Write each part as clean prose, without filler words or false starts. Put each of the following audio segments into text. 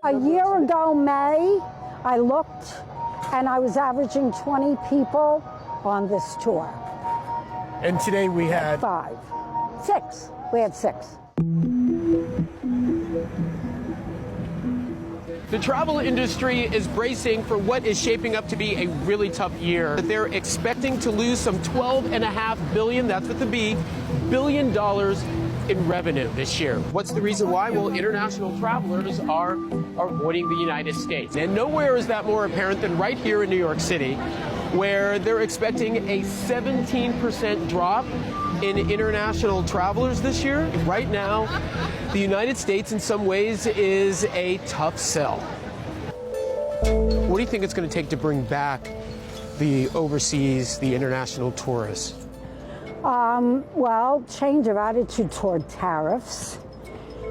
A year ago, May, I looked and I was averaging 20 people on this tour. And today we had 5, 6. We had 6. The travel industry is bracing for what is shaping up to be a really tough year. They're expecting to lose some $12.5 billion, that's with the B, billion dollars in revenue this year. What's the reason why? Well, international travelers are avoiding the United States. And nowhere is that more apparent than right here in New York City, where they're expecting a 17% drop in international travelers this year. Right now, the United States in some ways is a tough sell. What do you think it's going to take to bring back the overseas, the international tourists? Well, change of attitude toward tariffs.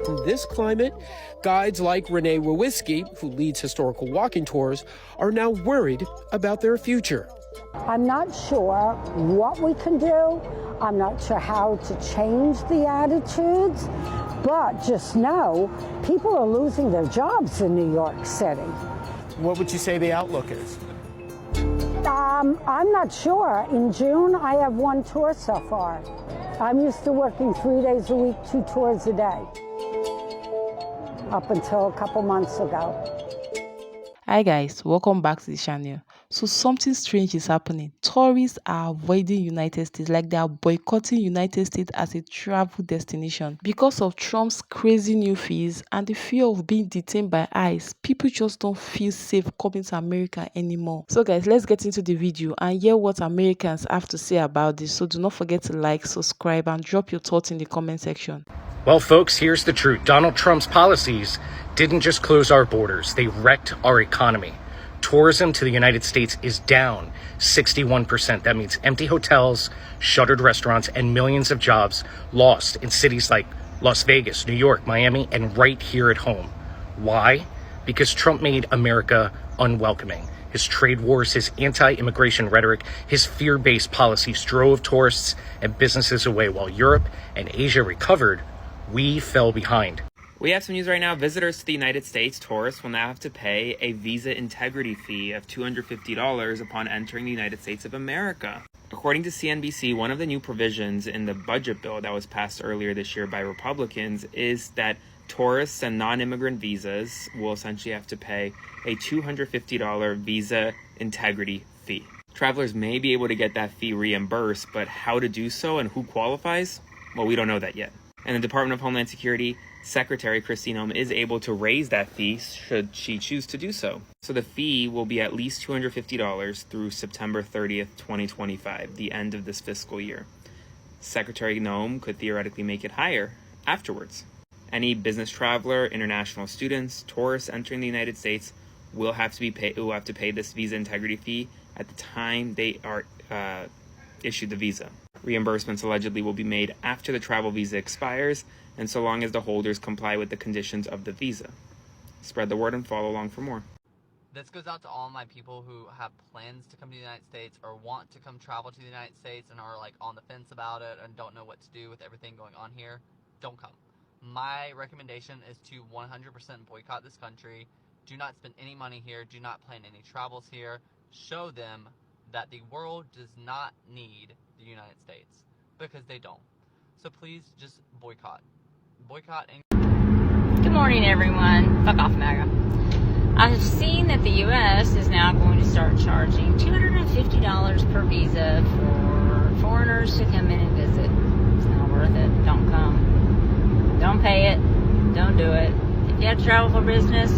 In this climate, guides like Renee Wawiski, who leads historical walking tours, are now worried about their future. I'm not sure what we can do. I'm not sure how to change the attitudes, but just know people are losing their jobs in New York City. What would you say the outlook is? I'm not sure. In June, I have 1 tour so far. I'm used to working 3 days a week, 2 tours a day, up until a couple months ago. Hi guys, welcome back to the channel. So something strange is happening. Tourists are avoiding United States, like they are boycotting United States as a travel destination because of Trump's crazy new fees and the fear of being detained by ICE. People just don't feel safe coming to America anymore. So guys, let's get into the video and hear what Americans have to say about this. So do not forget to like, subscribe, and drop your thoughts in the comment section. Well, folks, here's the truth. Donald Trump's policies didn't just close our borders, they wrecked our economy. Tourism to the United States is down 61%. That means empty hotels, shuttered restaurants, and millions of jobs lost in cities like Las Vegas, New York, Miami, and right here at home. Why? Because Trump made America unwelcoming. His trade wars, his anti-immigration rhetoric, his fear-based policies drove tourists and businesses away. While Europe and Asia recovered, we fell behind. We have some news right now. Visitors to the United States, tourists, will now have to pay a visa integrity fee of $250 upon entering the United States of America. According to CNBC, one of the new provisions in the budget bill that was passed earlier this year by Republicans is that tourists and non-immigrant visas will essentially have to pay a $250 visa integrity fee. Travelers may be able to get that fee reimbursed, but how to do so and who qualifies? Well, we don't know that yet. And the Department of Homeland Security Secretary Kristi Noem is able to raise that fee should she choose to do so. So the fee will be at least $250 through September 30th, 2025, the end of this fiscal year. Secretary Noem could theoretically make it higher afterwards. Any business traveler, international students, tourists entering the United States will have to pay this visa integrity fee at the time they are issued the visa. Reimbursements allegedly will be made after the travel visa expires, and so long as the holders comply with the conditions of the visa. Spread the word and follow along for more. This goes out to all my people who have plans to come to the United States or want to come travel to the United States and are like on the fence about it and don't know what to do with everything going on here. Don't come. My recommendation is to 100% boycott this country. Do not spend any money here. Do not plan any travels here. Show them that the world does not need the United States, because they don't. So please just boycott. Boycott and... Good morning, everyone. Fuck off, MAGA. I've seen that the U.S. is now going to start charging $250 per visa for foreigners to come in and visit. It's not worth it. Don't come. Don't pay it. Don't do it. If you have to travel for business,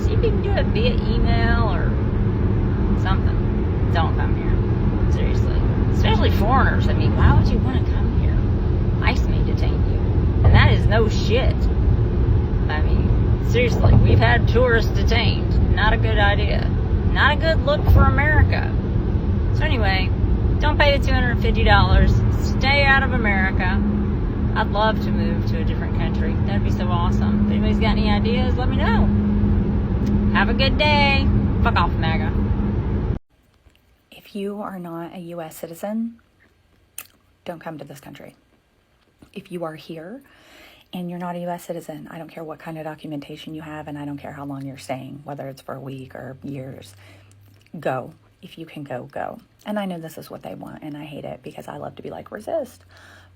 see if you can do it via email or something. Don't come here. Seriously. Especially foreigners. I mean, why would you want to come here? ICE may detain you. And that is no shit. I mean, seriously, we've had tourists detained. Not a good idea. Not a good look for America. So anyway, don't pay the $250. Stay out of America. I'd love to move to a different country. That'd be so awesome. If anybody's got any ideas, let me know. Have a good day. Fuck off, MAGA. If you are not a U.S. citizen, don't come to this country. If you are here and you're not a U.S. citizen, I don't care what kind of documentation you have, and I don't care how long you're staying, whether it's for a week or years, go. If you can go, go. And I know this is what they want, and I hate it because I love to be like, resist.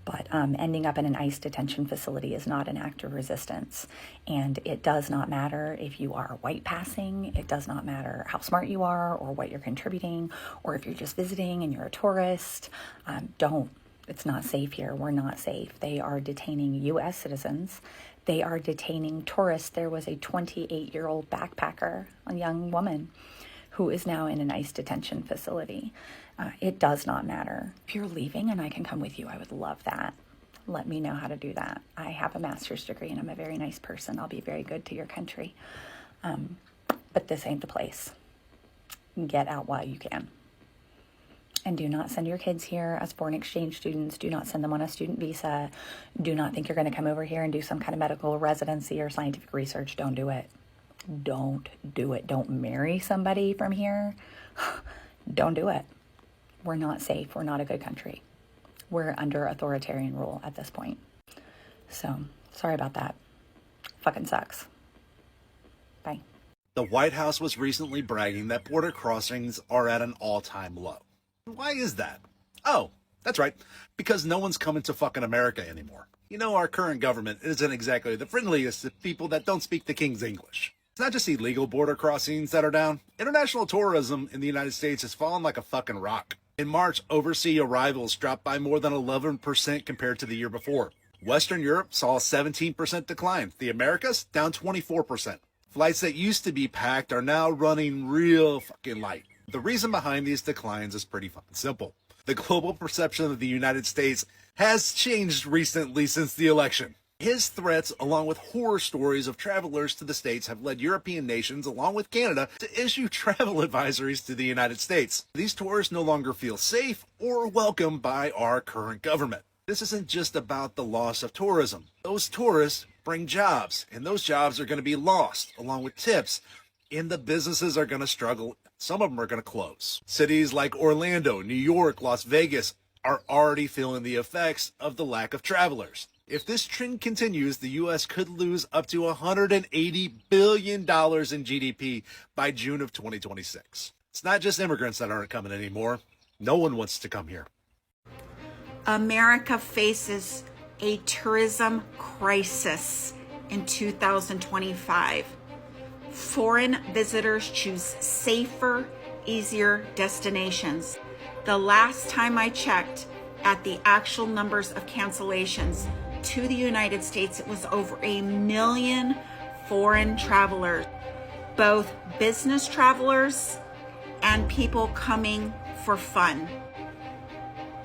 But ending up in an ICE detention facility is not an act of resistance. And it does not matter if you are white passing. It does not matter how smart you are or what you're contributing, or if you're just visiting and you're a tourist. Don't. It's not safe here. We're not safe. They are detaining U.S. citizens. They are detaining tourists. There was a 28-year-old backpacker, a young woman, who is now in an ICE detention facility. It does not matter. If you're leaving and I can come with you, I would love that. Let me know how to do that. I have a master's degree and I'm a very nice person. I'll be very good to your country. But this ain't the place. Get out while you can. And do not send your kids here as foreign exchange students. Do not send them on a student visa. Do not think you're going to come over here and do some kind of medical residency or scientific research. Don't do it. Don't do it. Don't marry somebody from here. Don't do it. We're not safe. We're not a good country. We're under authoritarian rule at this point. So, sorry about that. Fucking sucks. Bye. The White House was recently bragging that border crossings are at an all-time low. Why is that? Oh, that's right. Because no one's coming to fucking America anymore. You know, our current government isn't exactly the friendliest to people that don't speak the King's English. It's not just illegal border crossings that are down. International tourism in the United States has fallen like a fucking rock. In March, overseas arrivals dropped by more than 11% compared to the year before. Western Europe saw a 17% decline. The Americas down 24%. Flights that used to be packed are now running real fucking light. The reason behind these declines is pretty fucking simple. The global perception of the United States has changed recently since the election. His threats, along with horror stories of travelers to the States, have led European nations, along with Canada, to issue travel advisories to the United States. These tourists no longer feel safe or welcome by our current government. This isn't just about the loss of tourism. Those tourists bring jobs, and those jobs are going to be lost, along with tips, and the businesses are going to struggle. Some of them are going to close. Cities like Orlando, New York, Las Vegas are already feeling the effects of the lack of travelers. If this trend continues, the U.S. could lose up to $180 billion in GDP by June of 2026. It's not just immigrants that aren't coming anymore. No one wants to come here. America faces a tourism crisis in 2025. Foreign visitors choose safer, easier destinations. The last time I checked at the actual numbers of cancellations to the United States, it was over 1 million foreign travelers, both business travelers and people coming for fun.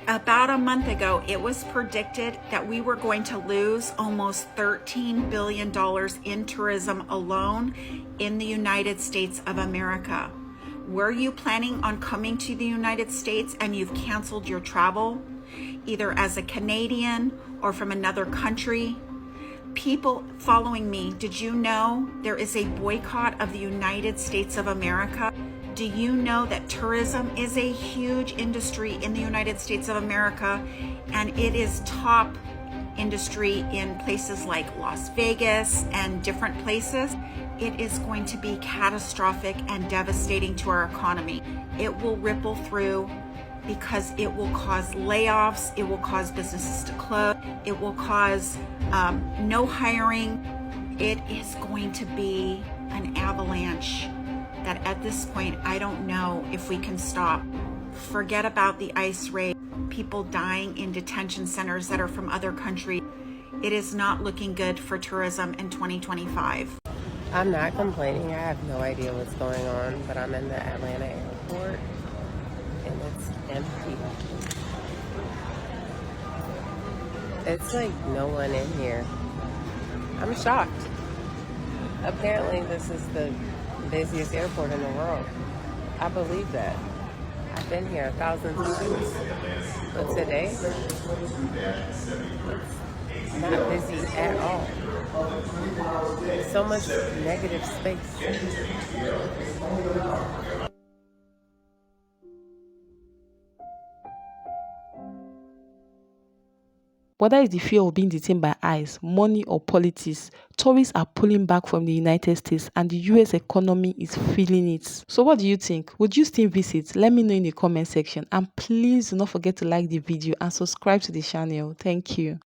About a month ago, it was predicted that we were going to lose almost $13 billion in tourism alone in the United States of America. Were you planning on coming to the United States and you've canceled your travel, either as a Canadian or from another country? People following me, did you know there is a boycott of the United States of America? Do you know that tourism is a huge industry in the United States of America, and it is top industry in places like Las Vegas and different places? It is going to be catastrophic and devastating to our economy. It will ripple through because it will cause layoffs, it will cause businesses to close, it will cause no hiring. It is going to be an avalanche that at this point, I don't know if we can stop. Forget about the ICE raid, people dying in detention centers that are from other countries. It is not looking good for tourism in 2025. I'm not complaining. I have no idea what's going on, but I'm in the Atlanta airport and it's empty. It's like no one in here. I'm shocked. Apparently this is the busiest airport in the world. I believe that. I've been here 1,000 times, but today it's not busy at all. So much negative space. Whether it's the fear of being detained by ICE, money, or politics, tourists are pulling back from the United States and the US economy is feeling it. So what do you think? Would you still visit? Let me know in the comment section, and please do not forget to like the video and subscribe to the channel. Thank you.